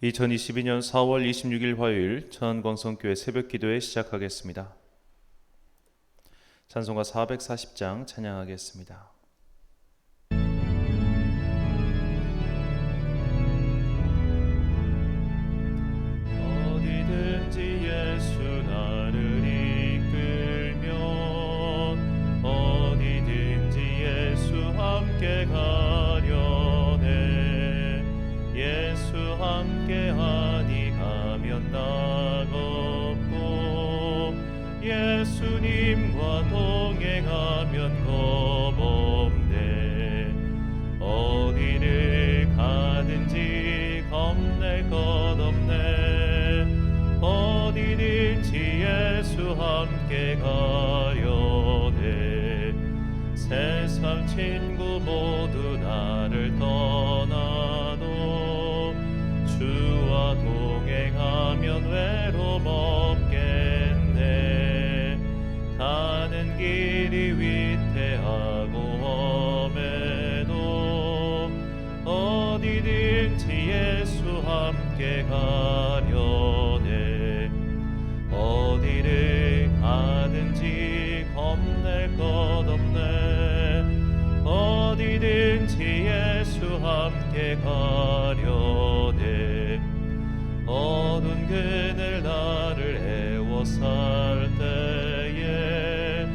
2022년 4월 26일 화요일 천안광성교회 새벽기도회 시작하겠습니다. 찬송가 440장 찬양하겠습니다. 어디든지 예수 나를 이끌며 어디든지 예수 함께 가려네. 예수 함께하니 가면 낙없고 예수님과 동행하면 겁없네. 어디를 가든지 겁낼 것 없네. 어디든지 예수 함께 가려네. 세상 친구 모두 나를 떠나도 주와 동행하면 외로움 없겠네. 가는 길이 위태하고 험해도 어디든지 예수 함께 가려네. 어디를 가든지 겁낼 것 없네. 어디든지 예수 함께 가려네. 어두운 그늘 나를 애워쌀 때에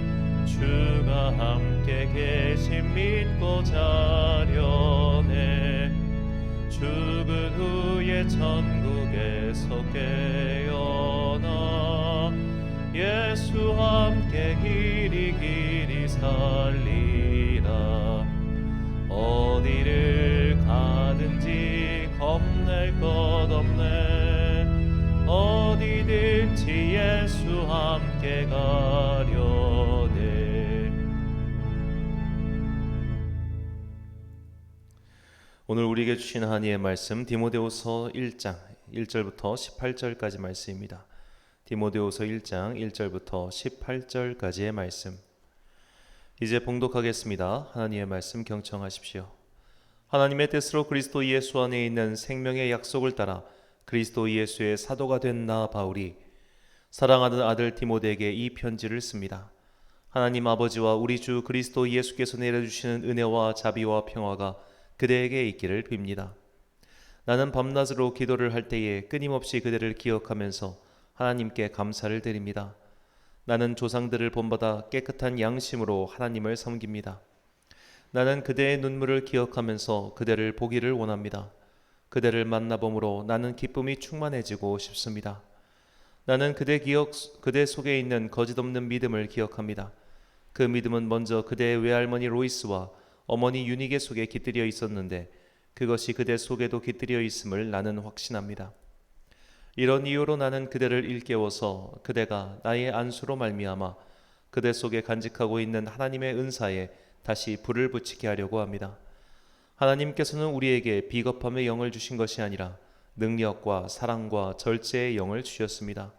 주가 함께 계심 믿고 자려네. 죽은 후에 천국에서 깨어나 예수 함께 길이 살리라. 어디를 가든지 겁낼 것 없네. 어디든지 예수 함께 가려네. 오늘 우리에게 주신 하나님의 말씀 디모데후서 1장 1절부터 18절까지 말씀입니다. 디모데후서 1장 1절부터 18절까지의 말씀. 이제 봉독하겠습니다. 하나님의 말씀 경청하십시오. 하나님의 뜻으로 그리스도 예수 안에 있는 생명의 약속을 따라 그리스도 예수의 사도가 된 나 바울이 사랑하는 아들 디모데에게 이 편지를 씁니다. 하나님 아버지와 우리 주 그리스도 예수께서 내려주시는 은혜와 자비와 평화가 그대에게 있기를 빕니다. 나는 밤낮으로 기도를 할 때에 끊임없이 그대를 기억하면서 하나님께 감사를 드립니다. 나는 조상들을 본받아 깨끗한 양심으로 하나님을 섬깁니다. 나는 그대의 눈물을 기억하면서 그대를 보기를 원합니다. 그대를 만나봄으로 나는 기쁨이 충만해지고 싶습니다. 나는 그대 속에 있는 거짓없는 믿음을 기억합니다. 그 믿음은 먼저 그대의 외할머니 로이스와 어머니 유니게 속에 깃들여 있었는데 그것이 그대 속에도 깃들여 있음을 나는 확신합니다. 이런 이유로 나는 그대를 일깨워서 그대가 나의 안수로 말미암아 그대 속에 간직하고 있는 하나님의 은사에 다시 불을 붙이게 하려고 합니다. 하나님께서는 우리에게 비겁함의 영을 주신 것이 아니라 능력과 사랑과 절제의 영을 주셨습니다.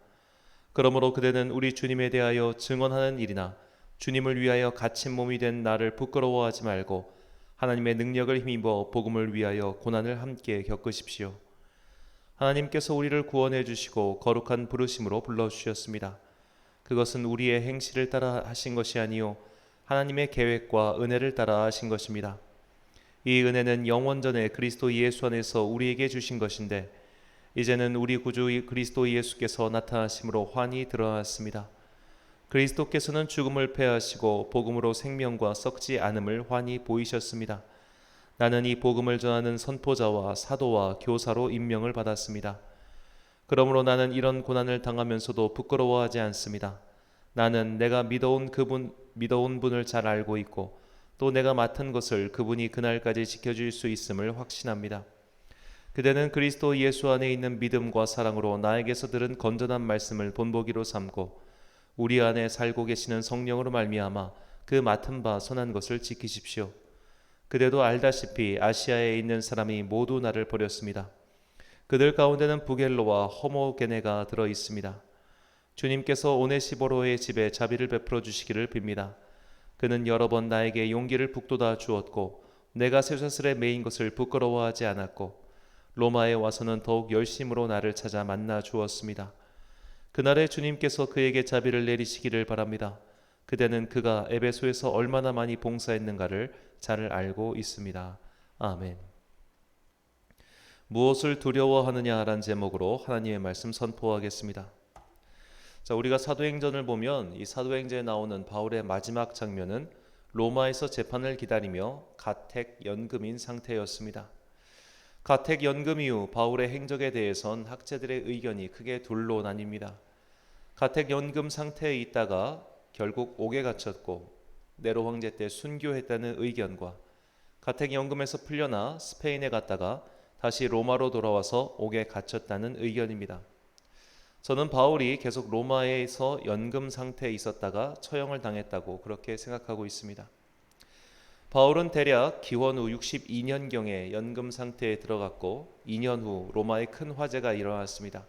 그러므로 그대는 우리 주님에 대하여 증언하는 일이나 주님을 위하여 갇힌 몸이 된 나를 부끄러워하지 말고 하나님의 능력을 힘입어 복음을 위하여 고난을 함께 겪으십시오. 하나님께서 우리를 구원해 주시고 거룩한 부르심으로 불러주셨습니다. 그것은 우리의 행실을 따라 하신 것이 아니요 하나님의 계획과 은혜를 따라 하신 것입니다. 이 은혜는 영원 전에 그리스도 예수 안에서 우리에게 주신 것인데 이제는 우리 구주 그리스도 예수께서 나타나심으로 환히 드러났습니다. 그리스도께서는 죽음을 패하시고 복음으로 생명과 썩지 않음을 환히 보이셨습니다. 나는 이 복음을 전하는 선포자와 사도와 교사로 임명을 받았습니다. 그러므로 나는 이런 고난을 당하면서도 부끄러워하지 않습니다. 나는 내가 믿어온 분을 잘 알고 있고 또 내가 맡은 것을 그분이 그날까지 지켜줄 수 있음을 확신합니다. 그대는 그리스도 예수 안에 있는 믿음과 사랑으로 나에게서 들은 건전한 말씀을 본보기로 삼고 우리 안에 살고 계시는 성령으로 말미암아 그 맡은 바 선한 것을 지키십시오. 그대도 알다시피 아시아에 있는 사람이 모두 나를 버렸습니다. 그들 가운데는 부겔로와 허모게네가 들어 있습니다. 주님께서 오네시보로의 집에 자비를 베풀어 주시기를 빕니다. 그는 여러 번 나에게 용기를 북돋아 주었고 내가 쇠사슬에 매인 것을 부끄러워하지 않았고 로마에 와서는 더욱 열심으로 나를 찾아 만나 주었습니다. 그날에 주님께서 그에게 자비를 내리시기를 바랍니다. 그대는 그가 에베소에서 얼마나 많이 봉사했는가를 잘 알고 있습니다. 아멘. 무엇을 두려워하느냐라는 제목으로 하나님의 말씀 선포하겠습니다. 자, 우리가 사도행전을 보면 이 사도행전에 나오는 바울의 마지막 장면은 로마에서 재판을 기다리며 가택 연금인 상태였습니다. 가택 연금 이후 바울의 행적에 대해선 학자들의 의견이 크게 둘로 나뉩니다. 가택 연금 상태에 있다가 결국 옥에 갇혔고 네로 황제 때 순교했다는 의견과 가택 연금에서 풀려나 스페인에 갔다가 다시 로마로 돌아와서 옥에 갇혔다는 의견입니다. 저는 바울이 계속 로마에서 연금 상태에 있었다가 처형을 당했다고 그렇게 생각하고 있습니다. 바울은 대략 기원 후 62년경에 연금 상태에 들어갔고 2년 후 로마에 큰 화재가 일어났습니다.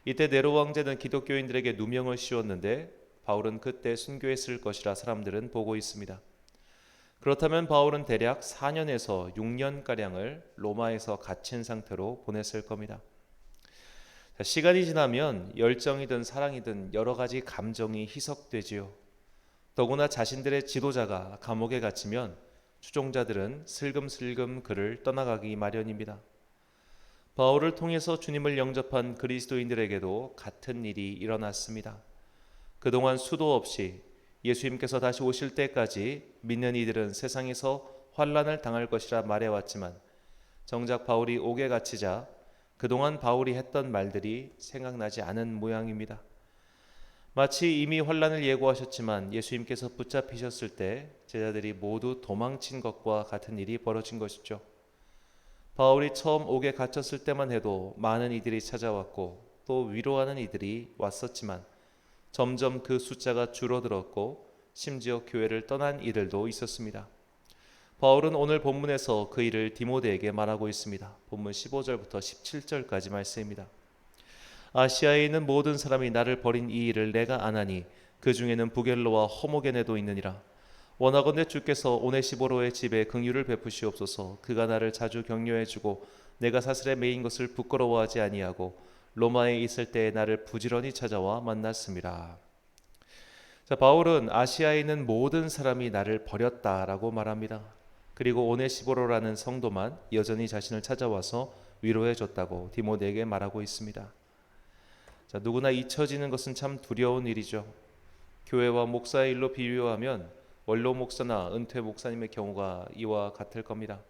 이때 네로 황제는 기독교인들에게 누명을 씌웠는데 바울은 그때 순교했을 것이라 사람들은 보고 있습니다. 그렇다면 바울은 대략 4년에서 6년가량을 로마에서 갇힌 상태로 보냈을 겁니다. 시간이 지나면 열정이든 사랑이든 여러 가지 감정이 희석되지요. 더구나 자신들의 지도자가 감옥에 갇히면 추종자들은 슬금슬금 그를 떠나가기 마련입니다. 바울을 통해서 주님을 영접한 그리스도인들에게도 같은 일이 일어났습니다. 그동안 수도 없이 예수님께서 다시 오실 때까지 믿는 이들은 세상에서 환난을 당할 것이라 말해왔지만 정작 바울이 옥에 갇히자 그동안 바울이 했던 말들이 생각나지 않은 모양입니다. 마치 이미 환난을 예고하셨지만 예수님께서 붙잡히셨을 때 제자들이 모두 도망친 것과 같은 일이 벌어진 것이죠. 바울이 처음 옥에 갇혔을 때만 해도 많은 이들이 찾아왔고 또 위로하는 이들이 왔었지만 점점 그 숫자가 줄어들었고 심지어 교회를 떠난 이들도 있었습니다. 바울은 오늘 본문에서 그 일을 디모데에게 말하고 있습니다. 본문 15절부터 17절까지 말씀입니다. 아시아에 있는 모든 사람이 나를 버린 이 일을 내가 아나니 그 중에는 부겔로와 허모게네도 있느니라. 원하건대 주께서 오네시보로의 집에 긍휼을 베푸시옵소서. 그가 나를 자주 격려해주고 내가 사슬에 매인 것을 부끄러워하지 아니하고 로마에 있을 때에 나를 부지런히 찾아와 만났습니다. 자, 바울은 아시아에 있는 모든 사람이 나를 버렸다라고 말합니다. 그리고 오네시보로라는 성도만 여전히 자신을 찾아와서 위로해줬다고 디모데에게 말하고 있습니다. 자, 누구나 잊혀지는 것은 참 두려운 일이죠. 교회와 목사의 일로 비유하면 원로 목사나 은퇴 목사님의 경우가 이와 같을 겁니다.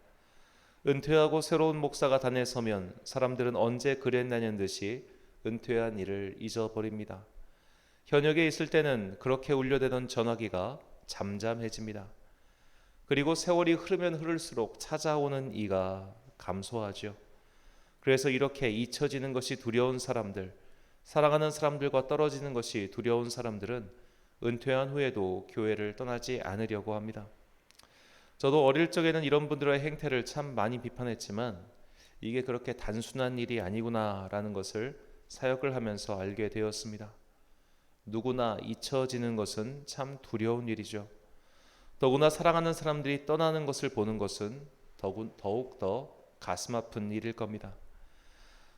은퇴하고 새로운 목사가 단에 서면 사람들은 언제 그랬냐는 듯이 은퇴한 일을 잊어버립니다. 현역에 있을 때는 그렇게 울려대던 전화기가 잠잠해집니다. 그리고 세월이 흐르면 흐를수록 찾아오는 이가 감소하죠. 그래서 이렇게 잊혀지는 것이 두려운 사람들, 사랑하는 사람들과 떨어지는 것이 두려운 사람들은 은퇴한 후에도 교회를 떠나지 않으려고 합니다. 저도 어릴 적에는 이런 분들의 행태를 참 많이 비판했지만 이게 그렇게 단순한 일이 아니구나라는 것을 사역을 하면서 알게 되었습니다. 누구나 잊혀지는 것은 참 두려운 일이죠. 더구나 사랑하는 사람들이 떠나는 것을 보는 것은 더욱 더 가슴 아픈 일일 겁니다.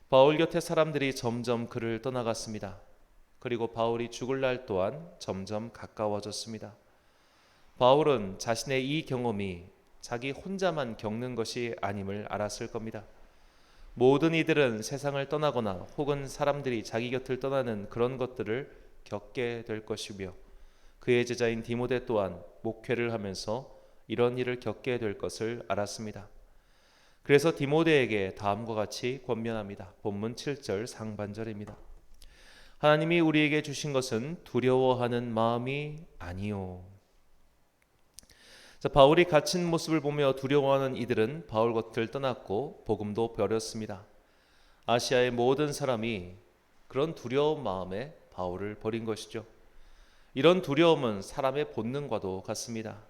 바울 곁에 사람들이 점점 그를 떠나갔습니다. 그리고 바울이 죽을 날 또한 점점 가까워졌습니다. 바울은 자신의 이 경험이 자기 혼자만 겪는 것이 아님을 알았을 겁니다. 모든 이들은 세상을 떠나거나 혹은 사람들이 자기 곁을 떠나는 그런 것들을 겪게 될 것이며 그의 제자인 디모데 또한 목회를 하면서 이런 일을 겪게 될 것을 알았습니다. 그래서 디모데에게 다음과 같이 권면합니다. 본문 7절 상반절입니다. 하나님이 우리에게 주신 것은 두려워하는 마음이 아니요. 자, 바울이 갇힌 모습을 보며 두려워하는 이들은 바울 곁을 떠났고 복음도 버렸습니다. 아시아의 모든 사람이 그런 두려운 마음에 바울을 버린 것이죠. 이런 두려움은 사람의 본능과도 같습니다.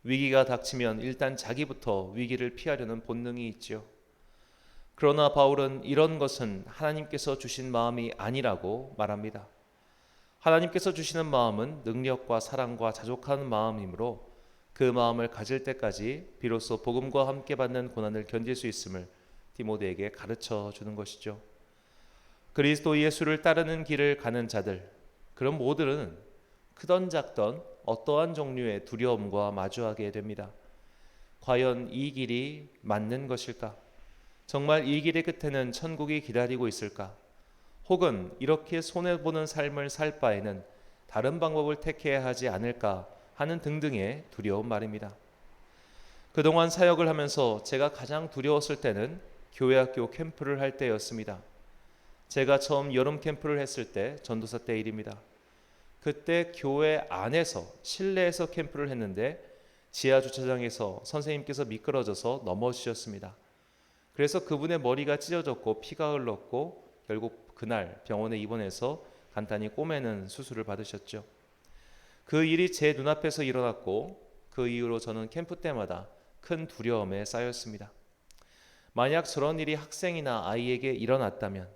위기가 닥치면 일단 자기부터 위기를 피하려는 본능이 있죠. 그러나 바울은 이런 것은 하나님께서 주신 마음이 아니라고 말합니다. 하나님께서 주시는 마음은 능력과 사랑과 자족하는 마음이므로 그 마음을 가질 때까지 비로소 복음과 함께 받는 고난을 견딜 수 있음을 디모데에게 가르쳐 주는 것이죠. 그리스도 예수를 따르는 길을 가는 자들, 그런 모두는 크던 작던 어떠한 종류의 두려움과 마주하게 됩니다. 과연 이 길이 맞는 것일까? 정말 이 길의 끝에는 천국이 기다리고 있을까? 혹은 이렇게 손해보는 삶을 살 바에는 다른 방법을 택해야 하지 않을까 하는 등등의 두려움 말입니다. 그동안 사역을 하면서 제가 가장 두려웠을 때는 교회 학교 캠프를 할 때였습니다. 제가 처음 여름 캠프를 했을 때 전도사 때 일입니다. 그때 교회 안에서 실내에서 캠프를 했는데 지하 주차장에서 선생님께서 미끄러져서 넘어지셨습니다. 그래서 그분의 머리가 찢어졌고 피가 흘렀고 결국 그날 병원에 입원해서 간단히 꼬매는 수술을 받으셨죠. 그 일이 제 눈앞에서 일어났고 그 이후로 저는 캠프 때마다 큰 두려움에 쌓였습니다. 만약 저런 일이 학생이나 아이에게 일어났다면,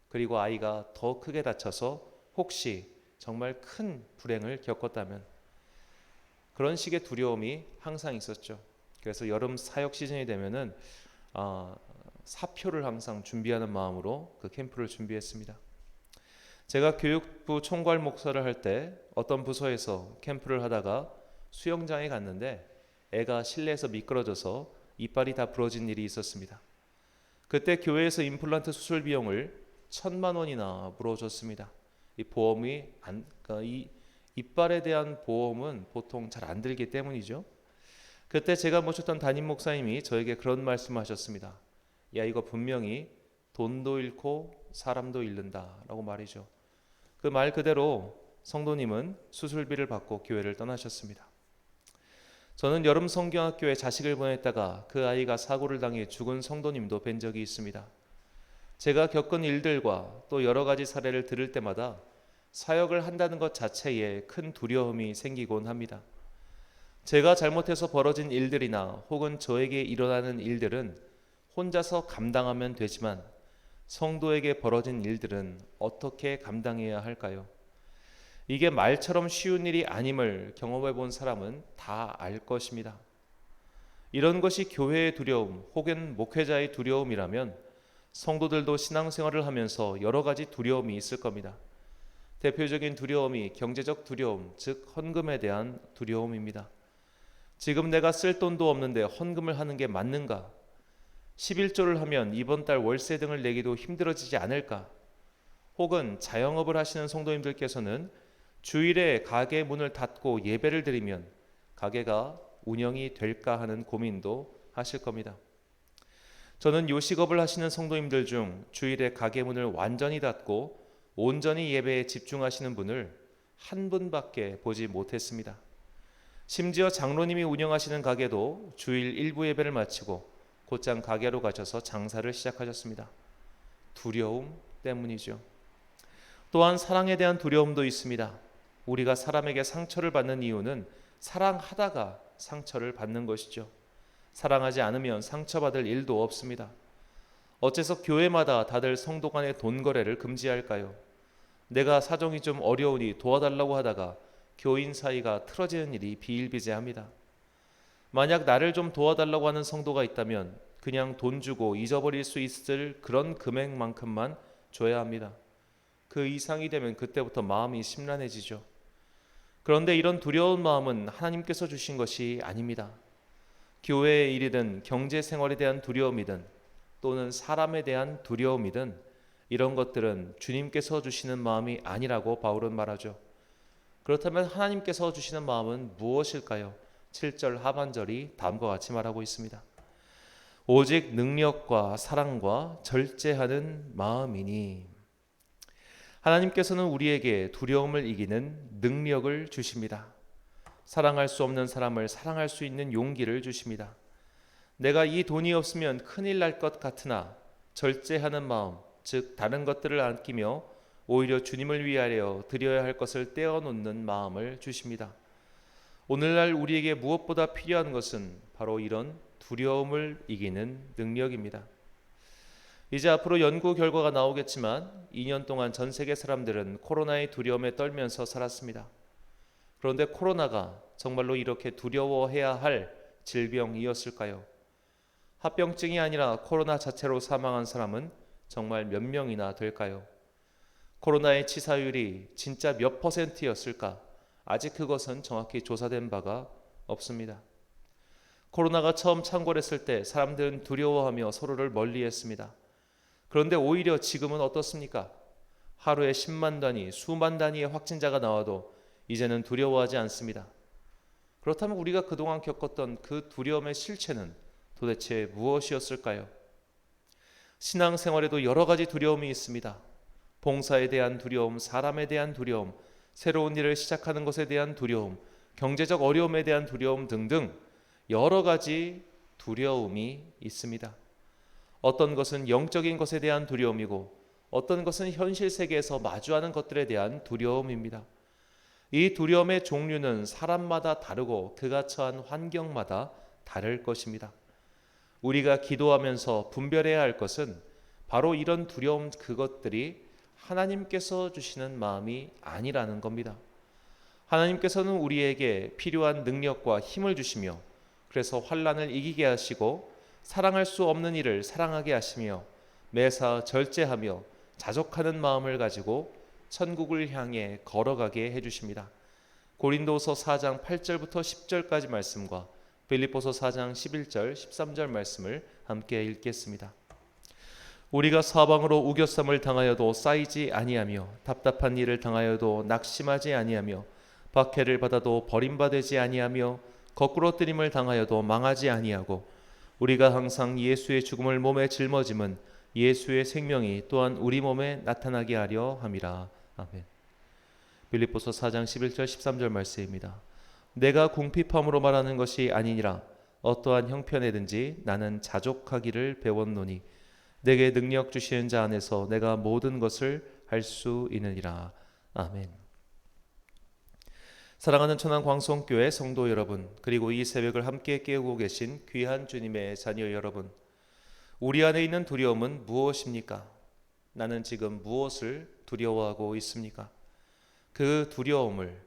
그리고 아이가 더 크게 다쳐서 혹시 정말 큰 불행을 겪었다면, 그런 식의 두려움이 항상 있었죠. 그래서 여름 사역 시즌이 되면은 사표를 항상 준비하는 마음으로 그 캠프를 준비했습니다. 제가 교육부 총괄 목사를 할 때 어떤 부서에서 캠프를 하다가 수영장에 갔는데 애가 실내에서 미끄러져서 이빨이 다 부러진 일이 있었습니다. 그때 교회에서 임플란트 수술 비용을 1,000만 원이나 물어줬습니다. 이 보험이 이 이빨에 대한 보험은 보통 잘 안 들기 때문이죠. 그때 제가 모셨던 담임 목사님이 저에게 그런 말씀하셨습니다. 야, 이거 분명히 돈도 잃고 사람도 잃는다라고 말이죠. 그 말 그대로 성도님은 수술비를 받고 교회를 떠나셨습니다. 저는 여름 성경학교에 자식을 보냈다가 그 아이가 사고를 당해 죽은 성도님도 뵌 적이 있습니다. 제가 겪은 일들과 또 여러 가지 사례를 들을 때마다 사역을 한다는 것 자체에 큰 두려움이 생기곤 합니다. 제가 잘못해서 벌어진 일들이나 혹은 저에게 일어나는 일들은 혼자서 감당하면 되지만 성도에게 벌어진 일들은 어떻게 감당해야 할까요? 이게 말처럼 쉬운 일이 아님을 경험해 본 사람은 다 알 것입니다. 이런 것이 교회의 두려움 혹은 목회자의 두려움이라면 성도들도 신앙생활을 하면서 여러 가지 두려움이 있을 겁니다. 대표적인 두려움이 경제적 두려움, 즉 헌금에 대한 두려움입니다. 지금 내가 쓸 돈도 없는데 헌금을 하는 게 맞는가? 11조를 하면 이번 달 월세 등을 내기도 힘들어지지 않을까? 혹은 자영업을 하시는 성도님들께서는 주일에 가게 문을 닫고 예배를 드리면 가게가 운영이 될까 하는 고민도 하실 겁니다. 저는 요식업을 하시는 성도님들 중 주일에 가게 문을 완전히 닫고 온전히 예배에 집중하시는 분을 한 분밖에 보지 못했습니다. 심지어 장로님이 운영하시는 가게도 주일 일부 예배를 마치고 곧장 가게로 가셔서 장사를 시작하셨습니다. 두려움 때문이죠. 또한 사랑에 대한 두려움도 있습니다. 우리가 사람에게 상처를 받는 이유는 사랑하다가 상처를 받는 것이죠. 사랑하지 않으면 상처받을 일도 없습니다. 어째서 교회마다 다들 성도 간의 돈 거래를 금지할까요? 내가 사정이 좀 어려우니 도와달라고 하다가 교인 사이가 틀어지는 일이 비일비재합니다. 만약 나를 좀 도와달라고 하는 성도가 있다면 그냥 돈 주고 잊어버릴 수 있을 그런 금액만큼만 줘야 합니다. 그 이상이 되면 그때부터 마음이 심란해지죠. 그런데 이런 두려운 마음은 하나님께서 주신 것이 아닙니다. 교회의 일이든 경제생활에 대한 두려움이든 또는 사람에 대한 두려움이든 이런 것들은 주님께서 주시는 마음이 아니라고 바울은 말하죠. 그렇다면 하나님께서 주시는 마음은 무엇일까요? 7절 하반절이 다음과 같이 말하고 있습니다. 오직 능력과 사랑과 절제하는 마음이니. 하나님께서는 우리에게 두려움을 이기는 능력을 주십니다. 사랑할 수 없는 사람을 사랑할 수 있는 용기를 주십니다. 내가 이 돈이 없으면 큰일 날 것 같으나 절제하는 마음, 즉 다른 것들을 아끼며 오히려 주님을 위하여 드려야 할 것을 떼어놓는 마음을 주십니다. 오늘날 우리에게 무엇보다 필요한 것은 바로 이런 두려움을 이기는 능력입니다. 이제 앞으로 연구 결과가 나오겠지만 2년 동안 전 세계 사람들은 코로나의 두려움에 떨면서 살았습니다. 그런데 코로나가 정말로 이렇게 두려워해야 할 질병이었을까요? 합병증이 아니라 코로나 자체로 사망한 사람은 정말 몇 명이나 될까요? 코로나의 치사율이 진짜 몇 %였을까? 아직 그것은 정확히 조사된 바가 없습니다. 코로나가 처음 창궐했을 때 사람들은 두려워하며 서로를 멀리했습니다. 그런데 오히려 지금은 어떻습니까? 하루에 10만 단위, 수만 단위의 확진자가 나와도 이제는 두려워하지 않습니다. 그렇다면 우리가 그동안 겪었던 그 두려움의 실체는 도대체 무엇이었을까요? 신앙생활에도 여러 가지 두려움이 있습니다. 봉사에 대한 두려움, 사람에 대한 두려움, 새로운 일을 시작하는 것에 대한 두려움, 경제적 어려움에 대한 두려움 등등 여러 가지 두려움이 있습니다. 어떤 것은 영적인 것에 대한 두려움이고 어떤 것은 현실 세계에서 마주하는 것들에 대한 두려움입니다. 이 두려움의 종류는 사람마다 다르고 그가 처한 환경마다 다를 것입니다. 우리가 기도하면서 분별해야 할 것은 바로 이런 두려움 그것들이 하나님께서 주시는 마음이 아니라는 겁니다. 하나님께서는 우리에게 필요한 능력과 힘을 주시며 그래서 환난을 이기게 하시고 사랑할 수 없는 이를 사랑하게 하시며 매사 절제하며 자족하는 마음을 가지고 천국을 향해 걸어가게 해주십니다. 고린도서 4장 8절부터 10절까지 말씀과 빌립보서 4장 11절 13절 말씀을 함께 읽겠습니다. 우리가 사방으로 우겨쌈을 당하여도 쌓이지 아니하며 답답한 일을 당하여도 낙심하지 아니하며 박해를 받아도 버림받지 아니하며 거꾸로 뜨림을 당하여도 망하지 아니하고 우리가 항상 예수의 죽음을 몸에 짊어짐은 예수의 생명이 또한 우리 몸에 나타나게 하려 함이라. 아멘. 빌립보서 4장 11절 13절 말씀입니다. 내가 궁핍함으로 말하는 것이 아니니라. 어떠한 형편에든지 나는 자족하기를 배웠노니 내게 능력 주시는 자 안에서 내가 모든 것을 할 수 있느니라. 아멘. 사랑하는 천안광성교회 성도 여러분, 그리고 이 새벽을 함께 깨우고 계신 귀한 주님의 자녀 여러분, 우리 안에 있는 두려움은 무엇입니까? 나는 지금 무엇을 두려워하고 있습니까? 그 두려움을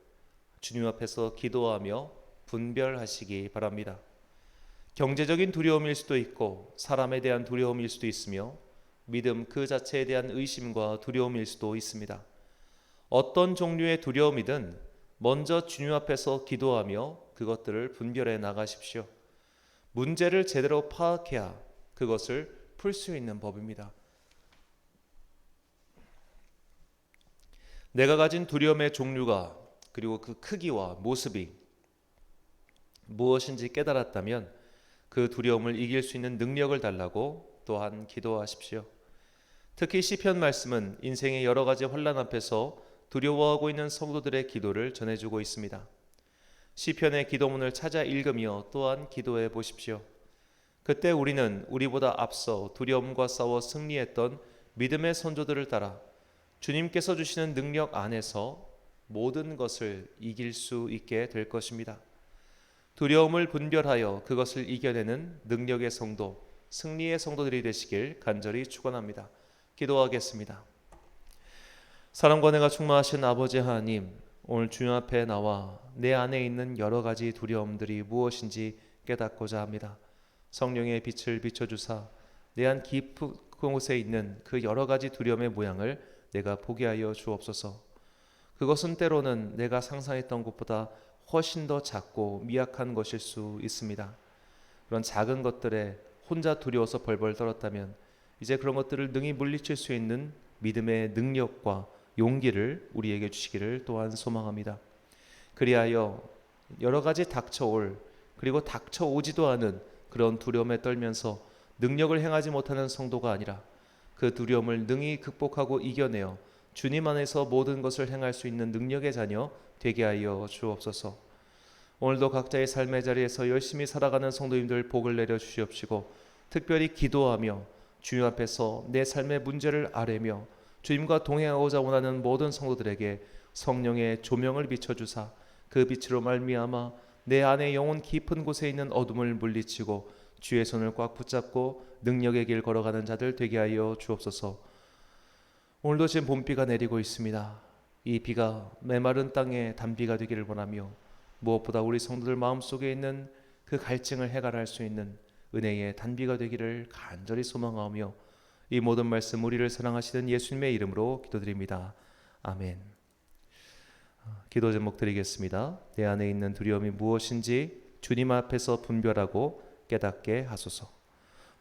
주님 앞에서 기도하며 분별하시기 바랍니다. 경제적인 두려움일 수도 있고 사람에 대한 두려움일 수도 있으며 믿음 그 자체에 대한 의심과 두려움일 수도 있습니다. 어떤 종류의 두려움이든 먼저 주님 앞에서 기도하며 그것들을 분별해 나가십시오. 문제를 제대로 파악해야 그것을 풀 수 있는 법입니다. 내가 가진 두려움의 종류가 그리고 그 크기와 모습이 무엇인지 깨달았다면 그 두려움을 이길 수 있는 능력을 달라고 또한 기도하십시오. 특히 시편 말씀은 인생의 여러 가지 환난 앞에서 두려워하고 있는 성도들의 기도를 전해주고 있습니다. 시편의 기도문을 찾아 읽으며 또한 기도해 보십시오. 그때 우리는 우리보다 앞서 두려움과 싸워 승리했던 믿음의 선조들을 따라 주님께서 주시는 능력 안에서 모든 것을 이길 수 있게 될 것입니다. 두려움을 분별하여 그것을 이겨내는 능력의 성도, 승리의 성도들이 되시길 간절히 축원합니다. 기도하겠습니다. 사랑과 은혜가 충만하신 아버지 하나님, 오늘 주님 앞에 나와 내 안에 있는 여러 가지 두려움들이 무엇인지 깨닫고자 합니다. 성령의 빛을 비춰주사 내 안 깊은 곳에 있는 그 여러 가지 두려움의 모양을 내가 보게 하여 주옵소서. 그것은 때로는 내가 상상했던 것보다 훨씬 더 작고 미약한 것일 수 있습니다. 그런 작은 것들에 혼자 두려워서 벌벌 떨었다면 이제 그런 것들을 능히 물리칠 수 있는 믿음의 능력과 용기를 우리에게 주시기를 또한 소망합니다. 그리하여 여러 가지 닥쳐올 그리고 닥쳐오지도 않은 그런 두려움에 떨면서 능력을 행하지 못하는 성도가 아니라 그 두려움을 능히 극복하고 이겨내어 주님 안에서 모든 것을 행할 수 있는 능력의 자녀 되게 하여 주옵소서. 오늘도 각자의 삶의 자리에서 열심히 살아가는 성도님들 복을 내려 주시옵시고 특별히 기도하며 주님 앞에서 내 삶의 문제를 아뢰며 주님과 동행하고자 원하는 모든 성도들에게 성령의 조명을 비춰주사 그 빛으로 말미암아 내 안에 영혼 깊은 곳에 있는 어둠을 물리치고 주의 손을 꽉 붙잡고 능력의 길 걸어가는 자들 되게 하여 주옵소서. 오늘도 지금 봄비가 내리고 있습니다. 이 비가 메마른 땅에 단비가 되기를 원하며 무엇보다 우리 성도들 마음속에 있는 그 갈증을 해결할 수 있는 은혜의 단비가 되기를 간절히 소망하며 이 모든 말씀 우리를 사랑하시는 예수님의 이름으로 기도드립니다. 아멘. 기도 제목 드리겠습니다. 내 안에 있는 두려움이 무엇인지 주님 앞에서 분별하고 깨닫게 하소서.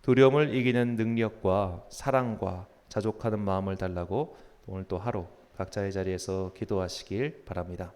두려움을 이기는 능력과 사랑과 자족하는 마음을 달라고 오늘 또 하루 각자의 자리에서 기도하시길 바랍니다.